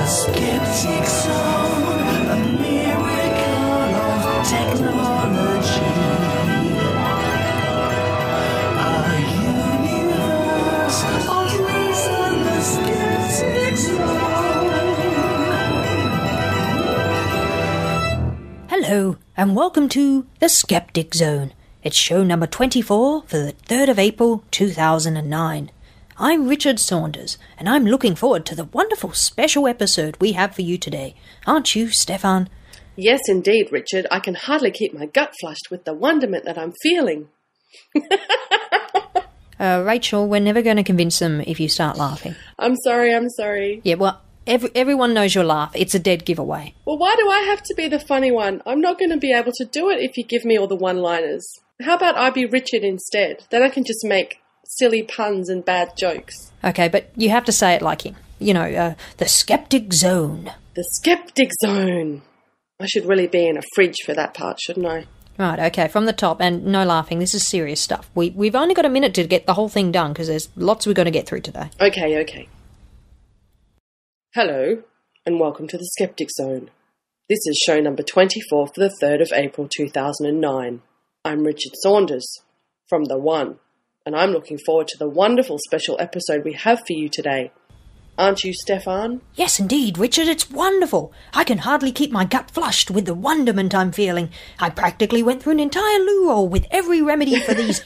Skeptic Zone, a miracle of technology. A universe of reason, the Skeptic Zone. Hello, and welcome to the Skeptic Zone. It's show number 24 for the 3rd of April 2009. I'm Richard Saunders, and I'm looking forward to the wonderful special episode we have for you today. Aren't you, Stefan? Yes, indeed, Richard. I can hardly keep my gut flushed with the wonderment that I'm feeling. Rachael, we're never going to convince them if you start laughing. I'm sorry. Yeah, well, everyone knows you'll laugh. It's a dead giveaway. Well, why do I have to be the funny one? I'm not going to be able to do it if you give me all the one-liners. How about I be Richard instead? Then I can just make silly puns and bad jokes. Okay, but you have to say it like him. You know, the Skeptic Zone. The Skeptic Zone. I should really be in a fridge for that part, shouldn't I? Right, okay, from the top, and no laughing, this is serious stuff. We've only got a minute to get the whole thing done, because there's lots we've got to get through today. Okay. Hello, and welcome to the Skeptic Zone. This is show number 24 for the 3rd of April 2009. I'm Richard Saunders, from The One, and I'm looking forward to the wonderful special episode we have for you today. Aren't you, Stefan? Yes, indeed, Richard, it's wonderful. I can hardly keep my gut flushed with the wonderment I'm feeling. I practically went through an entire loo roll with every remedy for these...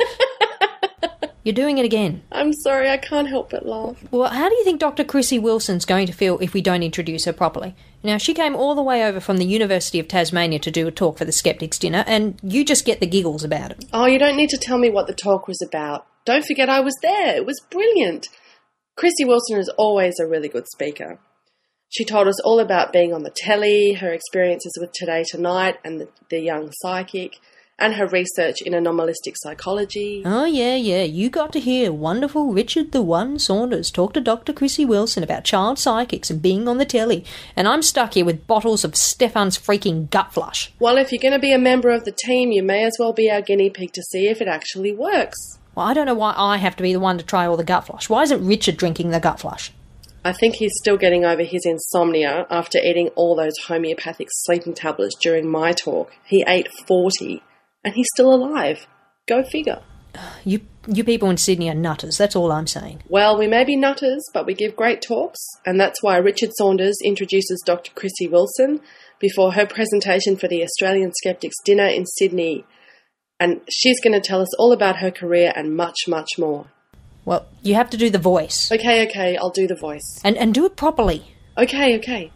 You're doing it again. I'm sorry, I can't help but laugh. Well, how do you think Dr. Krissy Wilson's going to feel if we don't introduce her properly? Now, she came all the way over from the University of Tasmania to do a talk for the Skeptics dinner, and you just get the giggles about it. Oh, you don't need to tell me what the talk was about. Don't forget I was there. It was brilliant. Krissy Wilson is always a really good speaker. She told us all about being on the telly, her experiences with Today Tonight and the young psychic, and her research in anomalistic psychology. Oh, yeah, you got to hear wonderful Richard the One Saunders talk to Dr. Krissy Wilson about child psychics and being on the telly, and I'm stuck here with bottles of Stefan's freaking gut flush. Well, if you're going to be a member of the team, you may as well be our guinea pig to see if it actually works. Well, I don't know why I have to be the one to try all the gut flush. Why isn't Richard drinking the gut flush? I think he's still getting over his insomnia after eating all those homeopathic sleeping tablets during my talk. He ate 40. And he's still alive. Go figure. You people in Sydney are nutters, that's all I'm saying. Well, we may be nutters, but we give great talks, and that's why Richard Saunders introduces Dr. Krissy Wilson before her presentation for the Australian Skeptics dinner in Sydney. And she's going to tell us all about her career and much, much more. Well, you have to do the voice. Okay, I'll do the voice. And do it properly. Okay.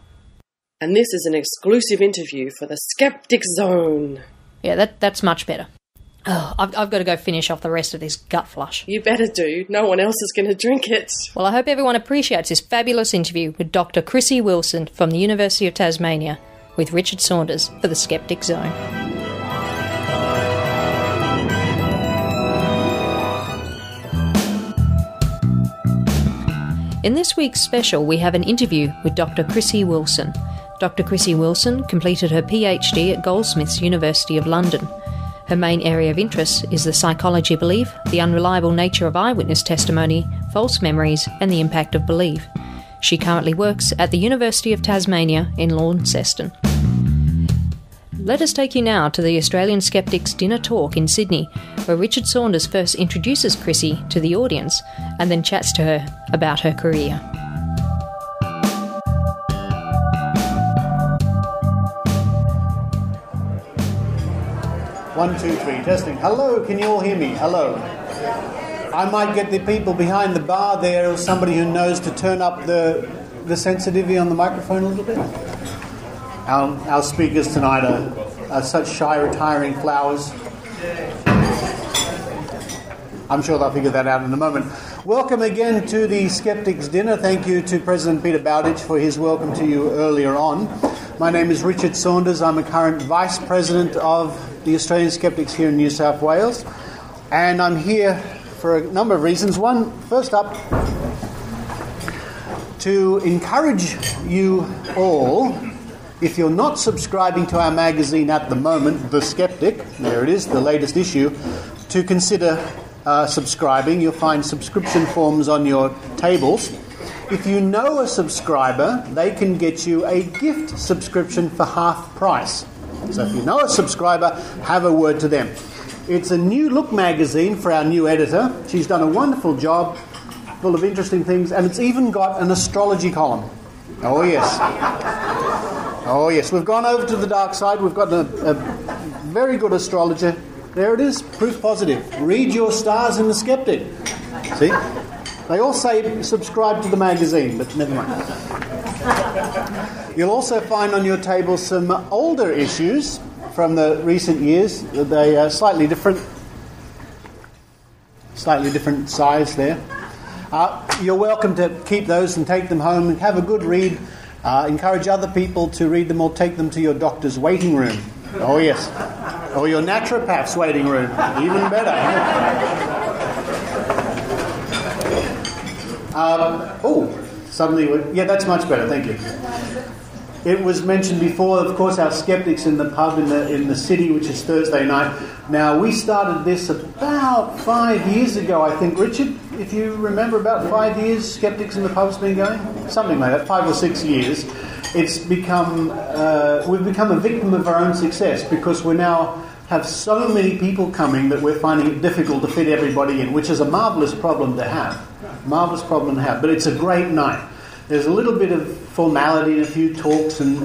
And this is an exclusive interview for the Skeptic Zone. Yeah, that's much better. Oh, I've got to go finish off the rest of this gut flush. You better do. No one else is going to drink it. Well, I hope everyone appreciates this fabulous interview with Dr. Krissy Wilson from the University of Tasmania with Richard Saunders for the Skeptic Zone. In this week's special, we have an interview with Dr. Krissy Wilson. Dr. Krissy Wilson completed her PhD at Goldsmiths University of London. Her main area of interest is the psychology of belief, the unreliable nature of eyewitness testimony, false memories, and the impact of belief. She currently works at the University of Tasmania in Launceston. Let us take you now to the Australian Skeptics dinner talk in Sydney, where Richard Saunders first introduces Krissy to the audience and then chats to her about her career. 1, 2, 3, testing. Hello, can you all hear me? Hello. I might get the people behind the bar there or somebody who knows to turn up the sensitivity on the microphone a little bit. Our speakers tonight are such shy, retiring flowers. I'm sure they'll figure that out in a moment. Welcome again to the Skeptics dinner. Thank you to President Peter Bowditch for his welcome to you earlier on. My name is Richard Saunders. I'm a current Vice President of the Australian Skeptics here in New South Wales. And I'm here for a number of reasons. One, first up, to encourage you all, if you're not subscribing to our magazine at the moment, The Skeptic, there it is, the latest issue, to consider subscribing. You'll find subscription forms on your tables. If you know a subscriber, they can get you a gift subscription for half price. So if you know a subscriber, have a word to them. It's a new look magazine for our new editor. She's done a wonderful job, full of interesting things, and it's even got an astrology column. Oh yes. Oh yes, we've gone over to the dark side. We've got a very good astrologer. There it is, proof positive. Read your stars in the Skeptic. See? They all say subscribe to the magazine, but never mind. You'll also find on your table some older issues from the recent years. They are slightly different size there. You're welcome to keep those and take them home and have a good read. Encourage other people to read them or take them to your doctor's waiting room. Oh yes. Or your naturopath's waiting room. Even better. Yeah, that's much better, thank you. It was mentioned before, of course, our Skeptics in the pub in the city, which is Thursday night. Now, we started this about 5 years ago, I think. Richard, if you remember, about 5 years Skeptics in the pub's been going? Something like that, 5 or 6 years. It's become, we've become a victim of our own success because we now have so many people coming that we're finding it difficult to fit everybody in, which is a marvellous problem to have. But it's a great night. There's a little bit of formality and a few talks and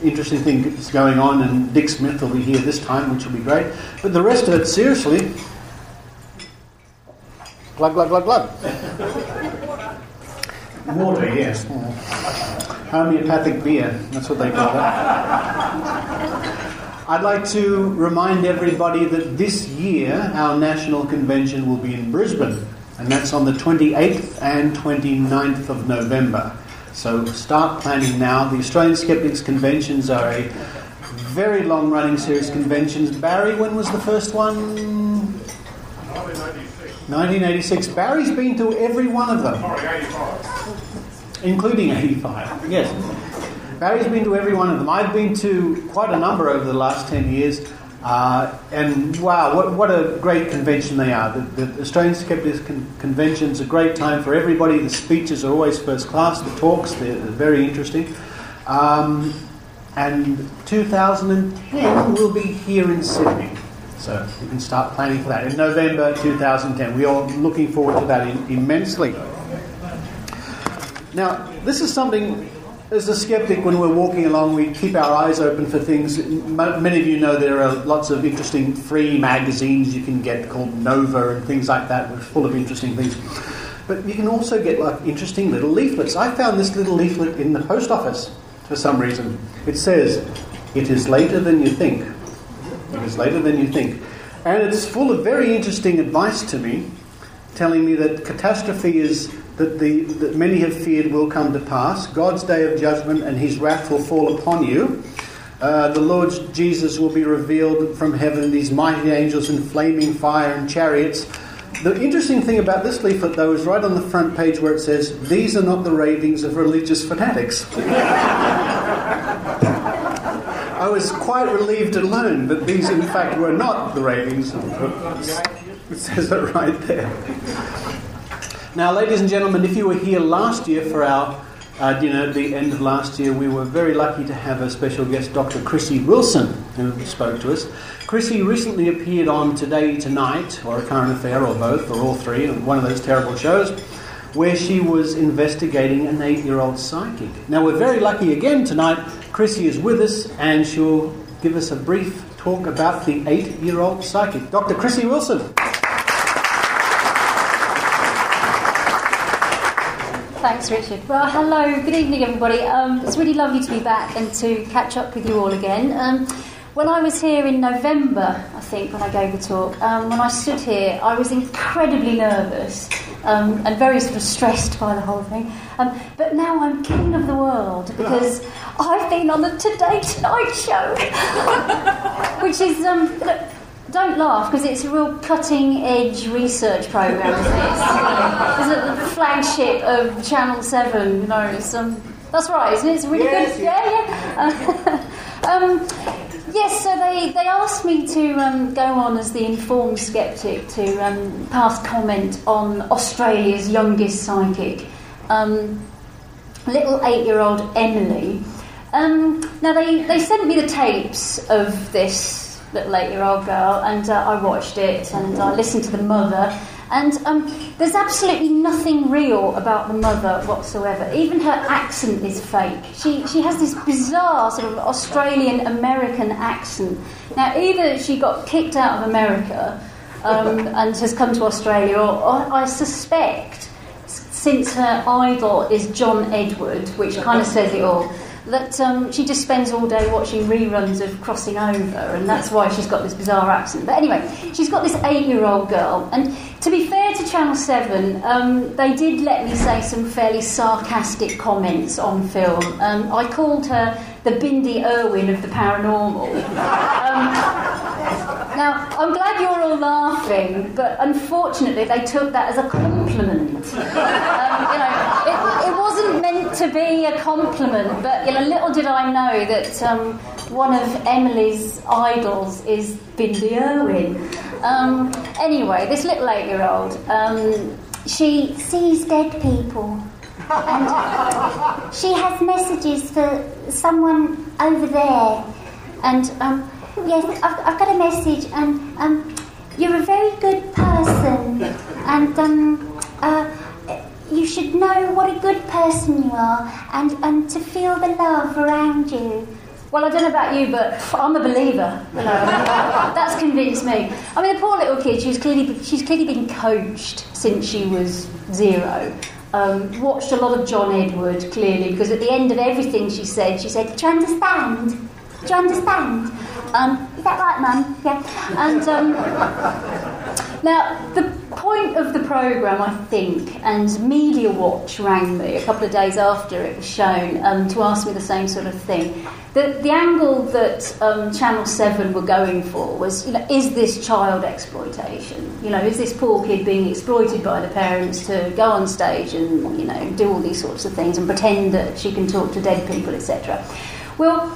interesting things going on, and Dick Smith will be here this time, which will be great. But the rest of it, seriously, glug, glug, glug, glug. Water, yes. Homeopathic beer, that's what they call it. I'd like to remind everybody that this year our national convention will be in Brisbane, and that's on the 28th and 29th of November. So start planning now. The Australian Skeptics conventions are a very long-running series of conventions. Barry, when was the first one? 1986. Barry's been to every one of them. Including 85, yes. Barry's been to every one of them. I've been to quite a number over the last 10 years. And wow, what a great convention they are. The Australian Skeptics Convention's a great time for everybody. The speeches are always first class. The talks, they're very interesting. And 2010 will be here in Sydney. So you can start planning for that. In November 2010. We are looking forward to that immensely. Now, this is something... As a skeptic, when we're walking along, we keep our eyes open for things. Many of you know there are lots of interesting free magazines you can get called Nova and things like that, which are full of interesting things. But you can also get like interesting little leaflets. I found this little leaflet in the post office for some reason. It says, "It is later than you think." It is later than you think. And it's full of very interesting advice to me, telling me that catastrophe is... that many have feared will come to pass. God's day of judgment and his wrath will fall upon you. The Lord Jesus will be revealed from heaven, these mighty angels in flaming fire and chariots. The interesting thing about this leaflet, though, is right on the front page where it says, "These are not the ravings of religious fanatics." I was quite relieved to learn that these, in fact, were not the ravings. It says it right there. Now, ladies and gentlemen, if you were here last year for our dinner at the end of last year, we were very lucky to have a special guest, Dr. Krissy Wison, who spoke to us. Krissy recently appeared on Today Tonight, or A Current Affair, or both, or all three, on one of those terrible shows, where she was investigating an 8-year-old psychic. Now, we're very lucky again tonight. Krissy is with us, and she'll give us a brief talk about the 8-year-old psychic. Dr. Krissy Wison. Thanks, Richard. Well, hello, good evening, everybody. It's really lovely to be back and to catch up with you all again. When I was here in November, I think, when I gave the talk, when I stood here, I was incredibly nervous and very sort of stressed by the whole thing. But now I'm king of the world because I've been on the Today Tonight show, which is... Don't laugh, because it's a real cutting-edge research programme, isn't it? It's the flagship of Channel 7, you know. It's, that's right, isn't it? It's really good. Yeah. Yes, so they asked me to go on as the informed skeptic to pass comment on Australia's youngest psychic. little 8-year-old Emily. Now, they sent me the tapes of this little 8-year-old girl, and I watched it, and I listened to the mother, and there's absolutely nothing real about the mother whatsoever. Even her accent is fake. She has this bizarre sort of Australian-American accent. Now, either she got kicked out of America and has come to Australia, or I suspect, since her idol is John Edward, which kind of says it all, that she just spends all day watching reruns of Crossing Over, and that's why she's got this bizarre accent. But anyway, she's got this 8-year-old girl, and to be fair to Channel 7, they did let me say some fairly sarcastic comments on film. I called her the Bindi Irwin of the paranormal. Now, I'm glad you're all laughing, but unfortunately they took that as a compliment. It wasn't meant to be a compliment, but little did I know that one of Emily's idols is Bindi Irwin. Anyway, this little 8-year-old, she sees dead people. And she has messages for someone over there. And yes, I've got a message, and you're a very good person, and you should know what a good person you are, and to feel the love around you. Well, I don't know about you, but I'm a believer. That's convinced me. I mean, the poor little kid, she's clearly been coached since she was 0. Watched a lot of John Edward, clearly, because at the end of everything she said, "Do you understand? Do you understand? Is that right, Mum?" Yeah. And now, the point of the programme, I think, and Media Watch rang me a couple of days after it was shown to ask me the same sort of thing. The angle that Channel 7 were going for was, is this child exploitation? Is this poor kid being exploited by the parents to go on stage and, do all these sorts of things and pretend that she can talk to dead people, etc.? Well,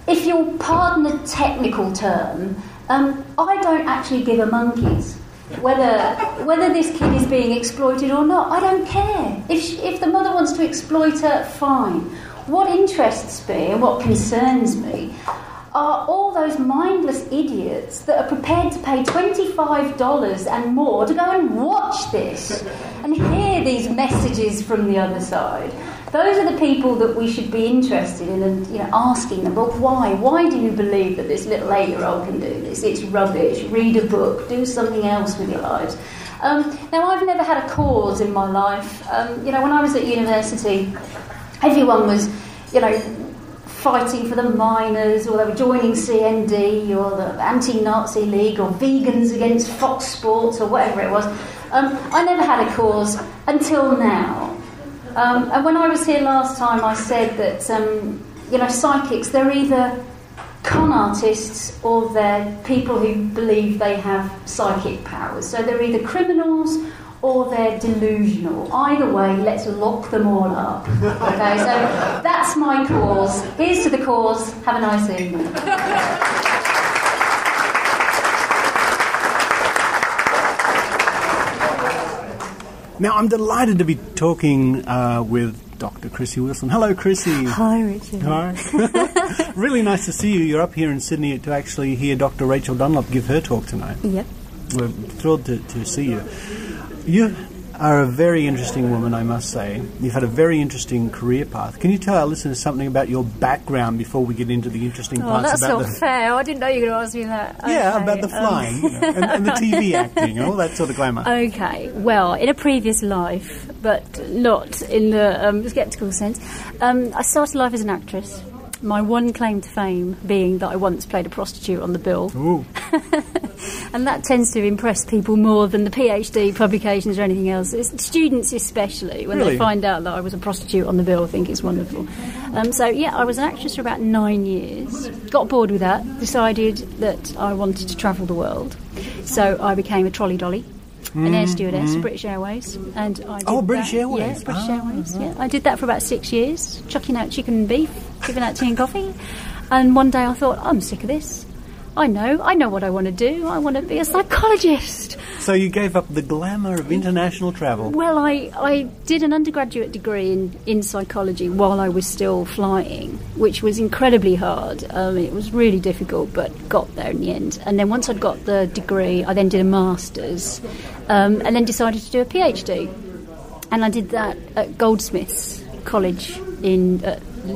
if you'll pardon a technical term, I don't actually give a monkey's whether this kid is being exploited or not. I don't care. If the mother wants to exploit her, fine. What interests me and what concerns me are all those mindless idiots that are prepared to pay $25 and more to go and watch this and hear these messages from the other side. Those are the people that we should be interested in and asking them, well, why? Why do you believe that this little 8-year-old can do this? It's rubbish. Read a book. Do something else with your lives. Now, I've never had a cause in my life. When I was at university, everyone was, fighting for the miners, or they were joining CND, or the Anti-Nazi League, or vegans against Fox Sports, or whatever it was. I never had a cause until now. And when I was here last time, I said that, psychics, they're either con artists or they're people who believe they have psychic powers. So they're either criminals or they're delusional. Either way, let's lock them all up. Okay, so that's my cause. Here's to the cause. Have a nice evening. Now, I'm delighted to be talking with Dr. Krissy Wison. Hello, Krissy. Hi, Richard. Hi. Really nice to see you. You're up here in Sydney to actually hear Dr. Rachael Dunlop give her talk tonight. Yep. We're thrilled to see you. You are a very interesting woman, I must say. You've had a very interesting career path. Can you tell our listeners something about your background before we get into the interesting parts? That's about not fair. I didn't know you were going to ask me that. Yeah, Okay, about the flying and the TV acting, all that sort of glamour. Okay, well, in a previous life, but not in the sceptical sense, I started life as an actress. My one claim to fame being that I once played a prostitute on the bill. Ooh. And that tends to impress people more than the PhD publications or anything else. It's students especially, when Really? they find out that I was a prostitute on the bill, think it's wonderful. I was an actress for about 9 years. Got bored with that, decided that I wanted to travel the world. So I became a trolley dolly. An air stewardess, British Airways, and I did British Airways. Yeah, British Airways. Yeah, I did that for about 6 years, chucking out chicken and beef, giving out tea and coffee. And one day I thought, I'm sick of this. I know what I want to do. I want to be a psychologist. So you gave up the glamour of international travel. Well, I did an undergraduate degree in psychology while I was still flying, which was incredibly hard. It was really difficult, but got there in the end. And then once I'd got the degree, I then did a master's, and then decided to do a PhD. And I did that at Goldsmiths College in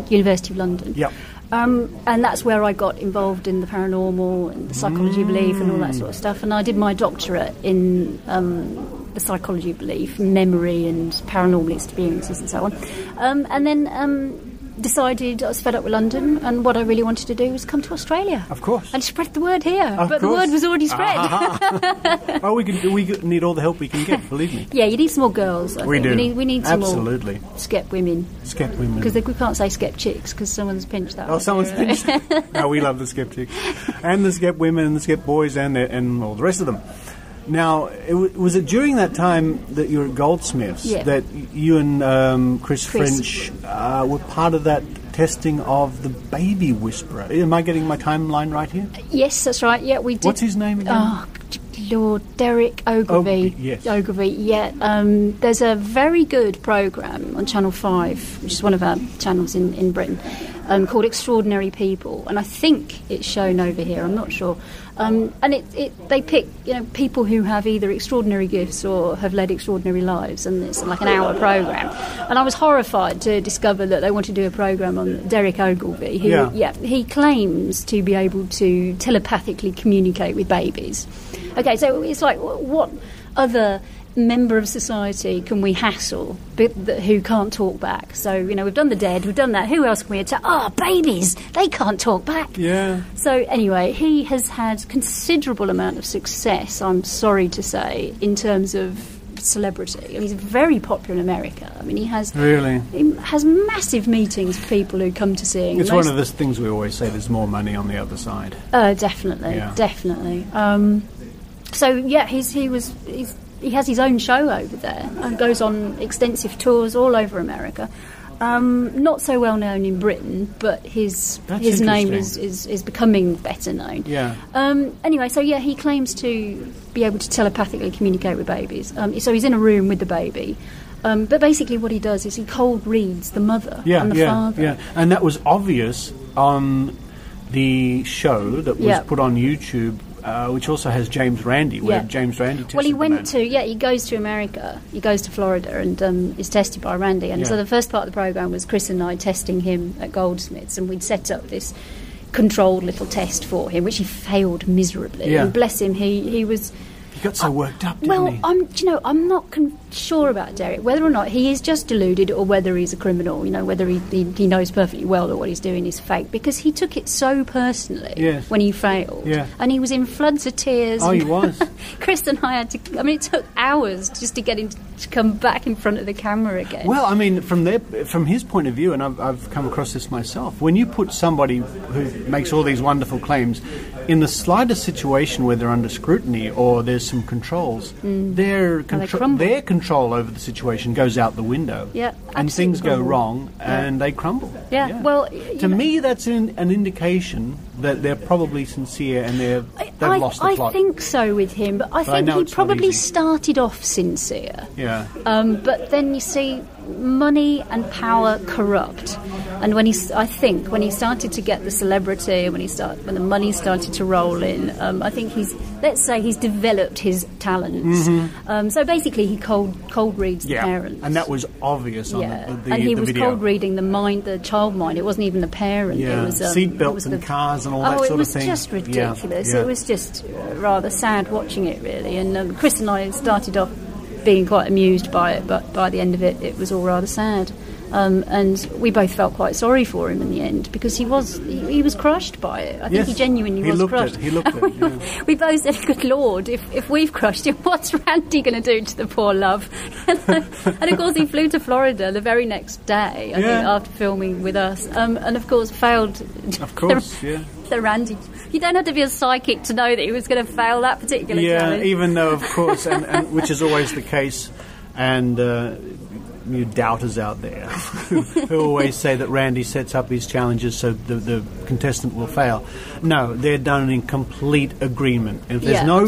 University of London. Yep. And that's where I got involved in the paranormal and the psychology of belief and all that sort of stuff. And I did my doctorate in the psychology of belief, memory and paranormal experiences and so on. And then decided I was fed up with London, and what I really wanted to do was come to Australia. Of course. And spread the word here. Of but course. The word was already spread. Oh, we need all the help we can get, believe me. Yeah, you need some more girls. I think. Do. We need some Absolutely. more Skep women. Skep women. Because we can't say Skep chicks because someone's pinched that. Oh, someone's pinched. No, we love the Skeptics. And the Skep women and the Skep boys and all the rest of them. Now, was it during that time that you were at Goldsmiths that you and Chris French were part of that testing of the baby whisperer? Am I getting my timeline right here? Yes, that's right. Yeah, we did. What's his name again? Oh, Lord, Derek Ogilvie. Yes. Ogilvie, yeah. There's a very good programme on Channel 5, which is one of our channels in Britain, called Extraordinary People, and I think it's shown over here, I'm not sure. And they pick people who have either extraordinary gifts or have led extraordinary lives, and it's like an hour programme. And I was horrified to discover that they want to do a programme on Derek Ogilvie, who he claims to be able to telepathically communicate with babies. Okay, so it's like, what other member of society can we hassle who can't talk back? So, we've done the dead, we've done that. Who else can we attack? babies! They can't talk back. Yeah. So, anyway, he has had considerable amount of success, I'm sorry to say, in terms of celebrity. I mean, he's very popular in America. I mean, he has massive meetings of people who come to see him. It's one of those things we always say, there's more money on the other side. Definitely. He has his own show over there and goes on extensive tours all over America. Not so well known in Britain, but his name is becoming better known. Yeah. Anyway, so he claims to be able to telepathically communicate with babies. So he's in a room with the baby. But basically what he does is he cold reads the mother and the father. Yeah, and that was obvious on the show that was put on YouTube, which also has James Randi, where James Randi tested he goes to America, he goes to Florida and is tested by Randi. And so the first part of the programme was Chris and I testing him at Goldsmiths, and we'd set up this controlled little test for him, which he failed miserably. And bless him, he was... He got so worked up, didn't he? I'm not sure about Derek, whether or not he is just deluded or whether he's a criminal, whether he knows perfectly well that what he's doing is fake, because he took it so personally when he failed. Yeah. And he was in floods of tears. Oh, he was. Chris and I had to... I mean, it took hours just to get him to come back in front of the camera again. Well, I mean, from his point of view, and I've come across this myself, when you put somebody who makes all these wonderful claims in the slightest situation where they're under scrutiny or there's some controls, their control over the situation goes out the window. Yeah, and things go wrong and they crumble. Yeah. Well, to me, that's an indication that they're probably sincere and they've lost the plot. I think so with him, but I think he probably started off sincere. Yeah. But then you see, money and power corrupt, and when he started to get the celebrity, when the money started to roll in, I think he's developed his talents. Mm-hmm. So basically, he cold reads the parents, and that was obvious on the video. And he was cold reading the child mind. It wasn't even the parent. Yeah. It was seatbelts and cars and all that sort of thing. It was just ridiculous. It was just rather sad watching it, really. And Chris and I started off being quite amused by it, but by the end of it was all rather sad. And we both felt quite sorry for him in the end, because he was crushed by it. I think he genuinely was crushed. He looked it. Yeah. We both said, "Good Lord, if we've crushed him, what's Randy going to do to the poor love?" And of course, he flew to Florida the very next day, I think, after filming with us, and of course failed. Of course, the Randy. You don't have to be a psychic to know that he was going to fail that particular challenge. Yeah, even though, of course, and which is always the case, and you doubters out there who always say that Randy sets up his challenges so the contestant will fail. No, they're done in complete agreement. If there's no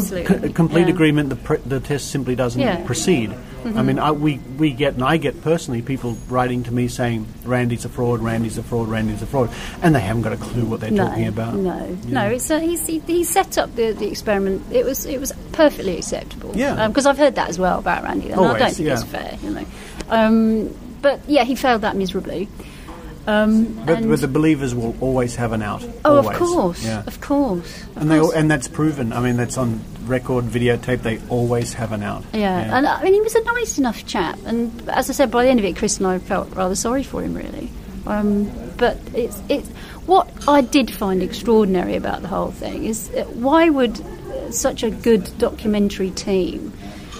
complete agreement, the test simply doesn't proceed. I mean, I get personally people writing to me saying Randy's a fraud, Randy's a fraud, Randy's a fraud, and they haven't got a clue what they're talking about. No. It's he set up the experiment. It was perfectly acceptable. Yeah, because I've heard that as well about Randy, and I don't think it's fair. But yeah, he failed that miserably. But the believers will always have an out. Oh, always. Of course. And that's proven. I mean, that's on record, videotape. They always have an out. Yeah. And I mean, he was a nice enough chap. And as I said, by the end of it, Chris and I felt rather sorry for him, really. But it's what I did find extraordinary about the whole thing is why would such a good documentary team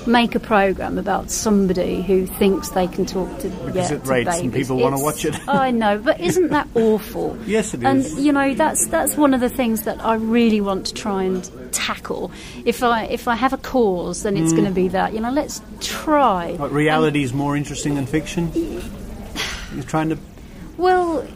make a programme about somebody who thinks they can talk to because it rates babies. And people want to watch it. I know, but isn't that awful? Yes, it is. And you know, that's one of the things that I really want to try and tackle. If I have a cause, then it's going to be that. You know, let's try. What, reality is more interesting than fiction? You're trying to. Well,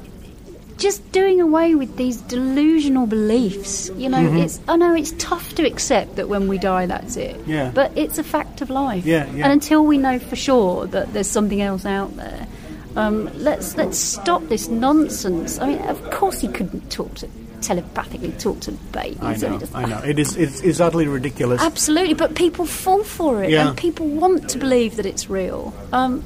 just doing away with these delusional beliefs. You know, I know it's tough to accept that when we die, that's it. Yeah. But it's a fact of life. Yeah. And until we know for sure that there's something else out there, let's stop this nonsense. I mean, of course he couldn't telepathically talk to babies. I know. It's utterly ridiculous. Absolutely, but people fall for it, and people want to believe that it's real. And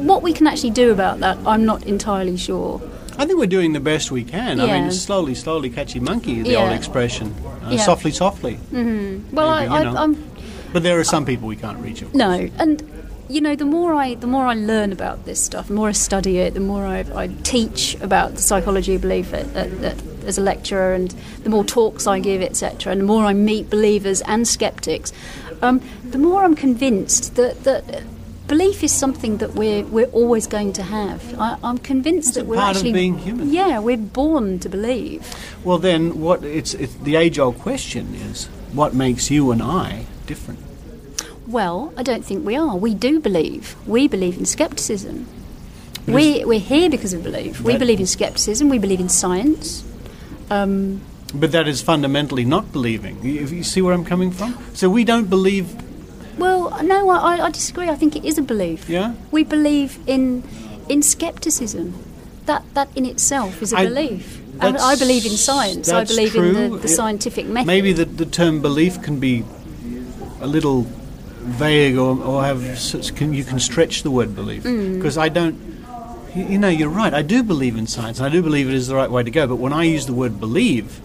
what we can actually do about that, I'm not entirely sure. I think we're doing the best we can. I mean, slowly, catchy monkey, the old expression. Softly. Mm-hmm. Well, I'm. But there are some people we can't reach. Of course. No, and you know, the more I learn about this stuff, the more I study it, the more I teach about the psychology of belief as a lecturer, and the more talks I give, etc., and the more I meet believers and skeptics, the more I'm convinced that belief is something that we're always going to have. I'm convinced that we're part actually of being human. Yeah, we're born to believe. Well, then, it's the age-old question is, what makes you and I different? Well, I don't think we are. We do believe. We believe in skepticism. We're here because of belief. We believe in skepticism. We believe in science. But that is fundamentally not believing. You see where I'm coming from? So we don't believe. Well, no, I disagree. I think it is a belief. Yeah? We believe in scepticism. That in itself is a belief. And I believe in science. I believe true. In the scientific method. Maybe the term belief can be a little vague, or you can stretch the word belief. Because I don't. You know, you're right. I do believe in science, and I do believe it is the right way to go. But when I use the word believe,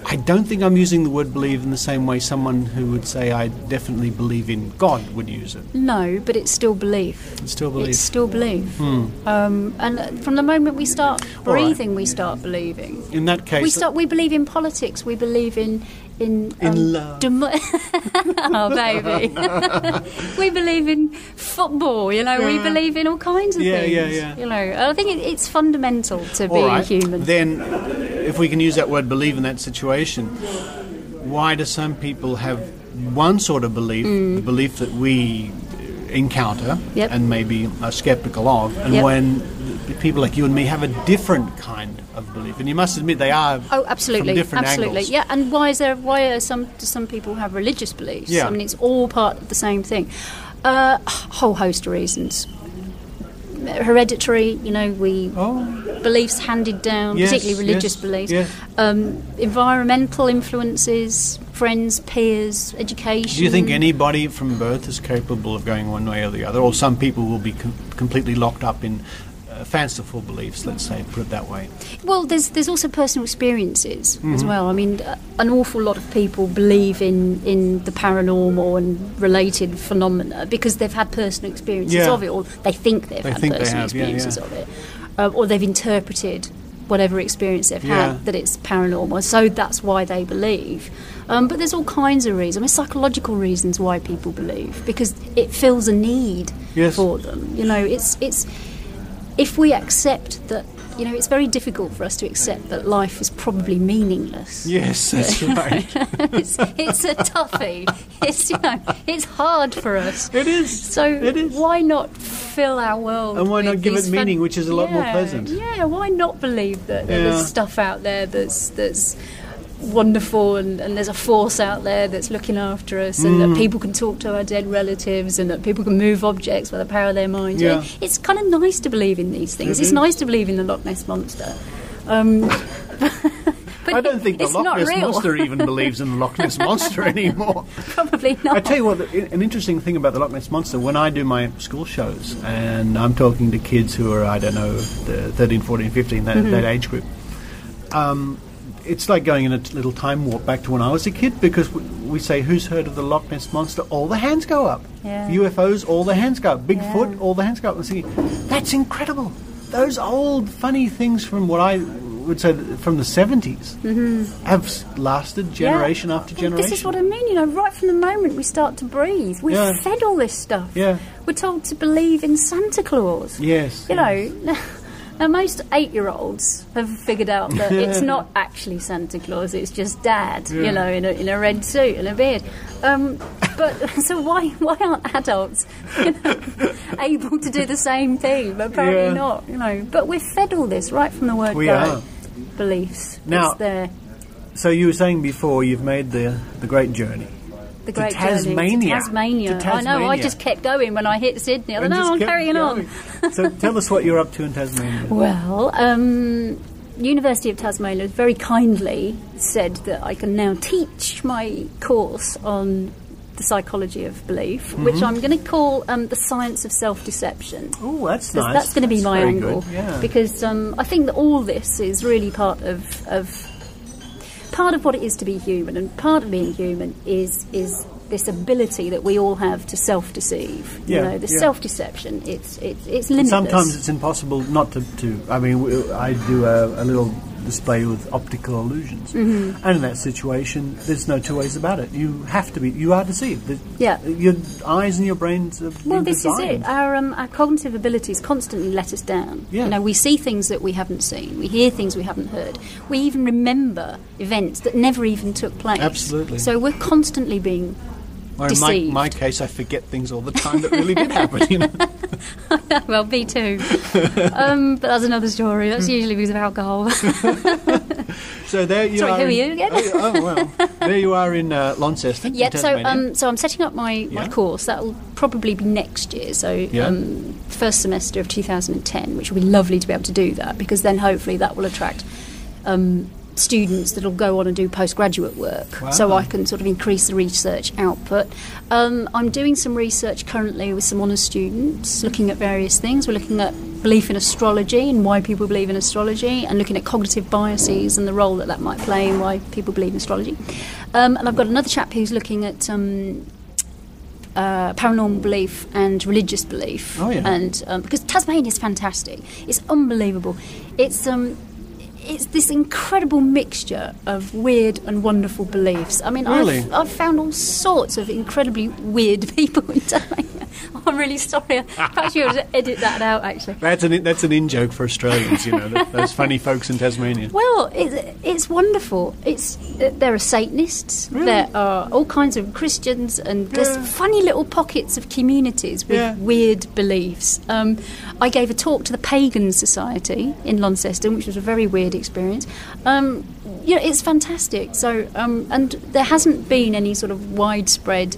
I don't think I'm using the word believe in the same way someone who would say I definitely believe in God would use it. No, but it's still belief. It's still belief. It's still belief. And from the moment we start breathing, we start believing. In that case, we believe in politics. We believe in love. Oh, baby. We believe in football, you know, we believe in all kinds of things. Yeah. You know, I think it's fundamental to being human. Then, if we can use that word believe in that situation, why do some people have one sort of belief, the belief that we encounter and maybe are skeptical of, and when people like you and me have a different kind of belief? And you must admit they are absolutely from different angles. Yeah. And why do some people have religious beliefs? Yeah. I mean, it's all part of the same thing. A whole host of reasons. Hereditary, you know, beliefs handed down, particularly religious beliefs. Environmental influences, friends, peers, education. Do you think anybody from birth is capable of going one way or the other, or some people will be completely locked up in fanciful beliefs, let's say, put it that way? Well, there's also personal experiences as well. I mean, an awful lot of people believe in the paranormal and related phenomena because they've had personal experiences of it, or they think they've had personal experiences of it, or they've interpreted whatever experience they've had that it's paranormal, so that's why they believe. But there's all kinds of reasons. I mean, psychological reasons why people believe, because it fills a need for them. You know, it's if we accept that, you know, it's very difficult for us to accept that life is probably meaningless. Yes, that's right. it's a toughie. It's hard for us. It is. So why not fill our world. And why not with give it these meaning, which is a lot more pleasant? Yeah, why not believe that there's stuff out there that's wonderful, and there's a force out there that's looking after us, and that people can talk to our dead relatives, and that people can move objects by the power of their minds. Yeah. It's kind of nice to believe in these things. It's nice to believe in the Loch Ness Monster. But I don't think the it's Loch not Ness real. Monster even believes in the Loch Ness Monster anymore. Probably not. I tell you what, an interesting thing about the Loch Ness Monster, when I do my school shows and I'm talking to kids who are, I don't know, 13, 14, 15, that age group, it's like going in a little time warp back to when I was a kid, because we say, who's heard of the Loch Ness Monster? All the hands go up. Yeah. UFOs, all the hands go up. Bigfoot, all the hands go up. And thinking, that's incredible. Those old funny things from what I would say from the 70s have lasted generation after generation. This is what I mean, right from the moment we start to breathe, we're fed all this stuff. Yeah. We're told to believe in Santa Claus. Yes. You know, now most 8-year-olds have figured out that it's not actually Santa Claus, it's just Dad, you know, in a red suit and a beard. But so why aren't adults able to do the same thing? But apparently not, But we're fed all this right from the word We go. are. Beliefs. Now, it's there. So you were saying before you've made the great journey. The great Tasmania. journey to Tasmania. To I know, I Tasmania. just kept going when I hit Sydney. I thought, And no, just I'm kept carrying going. on. So tell us what you're up to in Tasmania. Well, University of Tasmania has very kindly said that I can now teach my course on the psychology of belief, which I'm going to call the science of self-deception. Oh, that's nice. That's going to be That's my very angle, good, yeah. because I think that all this is really part of what it is to be human, and part of being human is this ability that we all have to self-deceive. Self-deception. It's limitless. Sometimes it's impossible not to. I mean, I do a little display with optical illusions, and in that situation, there's no two ways about it. You have to be. You are deceived. Your eyes and your brains are being Well, this designed. is it. Our cognitive abilities constantly let us down. Yeah. We see things that we haven't seen. We hear things we haven't heard. We even remember events that never even took place. Absolutely. So we're constantly being Or in deceived. my case, I forget things all the time that really did happen. Well, me too. But that's another story. That's usually because of alcohol. So there you Sorry, are. who are you again? Oh well, there you are in Launceston. Yeah, in Tasmania. so I'm setting up my course. That will probably be next year, so first semester of 2010, which will be lovely to be able to do that, because then hopefully that will attract students that will go on and do postgraduate work. Wow. So I can sort of increase the research output. I'm doing some research currently with some honours students, looking at various things. We're looking at belief in astrology and why people believe in astrology, and looking at cognitive biases and the role that might play in why people believe in astrology. And I've got another chap who's looking at paranormal belief and religious belief. Oh, yeah. And because Tasmania is fantastic, it's unbelievable. It's this incredible mixture of weird and wonderful beliefs. I mean, Really? I've found all sorts of incredibly weird people in Tasmania. I'm really sorry. Perhaps you ought to edit that out, actually. That's an in-joke for Australians, those funny folks in Tasmania. Well, it's wonderful. There are Satanists, Really? there are all kinds of Christians, and there's funny little pockets of communities with weird beliefs. I gave a talk to the Pagan Society in Launceston, which was a very weird experience. It's fantastic. So, and there hasn't been any sort of widespread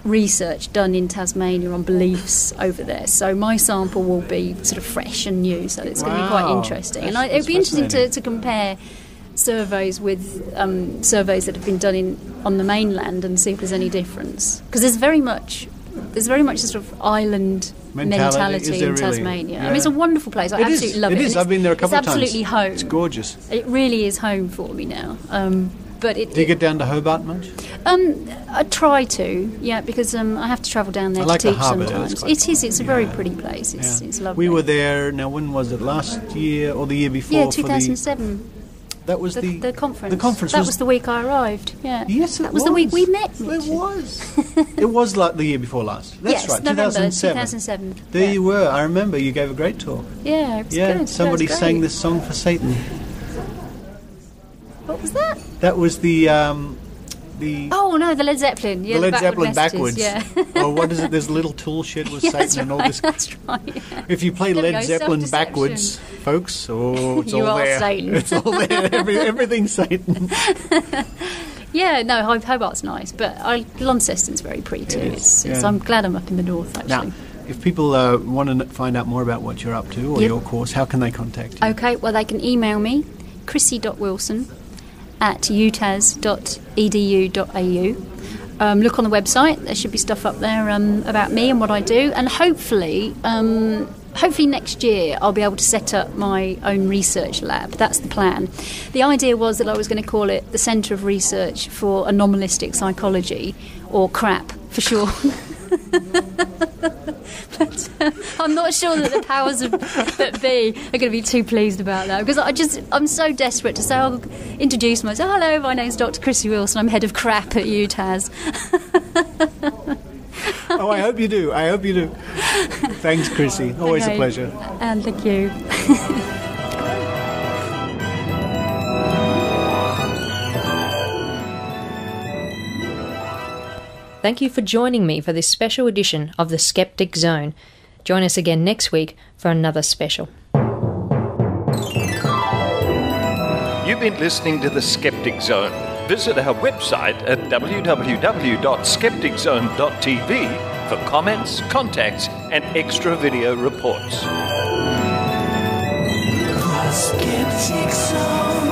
research done in Tasmania on beliefs over there, so my sample will be sort of fresh and new, so it's going to be quite interesting. And it would be interesting to compare surveys with surveys that have been done on the mainland and see if there's any difference, because there's very much a sort of island mentality in Tasmania. Yeah. I mean, it's a wonderful place. I absolutely love it. It is. I've been there a couple of times. It's absolutely home. It's gorgeous. It really is home for me now. But do you get down to Hobart much? I try to, because I have to travel down there I like to the teach harbour. sometimes. It's a very pretty place. It's lovely. We were there. Now, when was it? Last year or the year before? Yeah, 2007. That was the conference. The conference. That was the week I arrived. Yeah. Yes, that was the week we met. It was. It was like the year before last. That's yes, right. November 2007. 2007. There you were. I remember. You gave a great talk. Yeah, it was good. Somebody It was sang great. this song for Satan. What was that? That was the Oh no, the Led Zeppelin. Yeah, the Led Zeppelin messages, backwards. Yeah. Oh, what is it? There's a little tool shed with Yeah, Satan and all this. That's right. Yeah. If you play There we Led go, Zeppelin self-deception. backwards, folks, it's You all are there. Satan. It's all there. Everything's Satan. Yeah, no, Hobart's nice, but Launceston's very pretty too. It is, It's, yeah. I'm glad I'm up in the north, actually. Now, if people want to find out more about what you're up to or Yep. your course, how can they contact you? Okay, well, they can email me, krissy.wilson@utas.edu.au. Look on the website. There should be stuff up there about me and what I do, and hopefully next year I'll be able to set up my own research lab. That's the plan. The idea was that I was going to call it the Centre of Research for Anomalistic Psychology, or CRAP for short. But I'm not sure that the powers that be are going to be too pleased about that, because I'm so desperate to say, I'll introduce myself. Hello, my name's Dr. Krissy Wison. I'm head of CRAP at UTAS. Oh, I hope you do. Thanks, Krissy. Always a Okay. pleasure. And thank you. Thank you for joining me for this special edition of the Skeptic Zone. Join us again next week for another special. You've been listening to the Skeptic Zone. Visit our website at www.skepticzone.tv for comments, contacts, and extra video reports. The Skeptic Zone.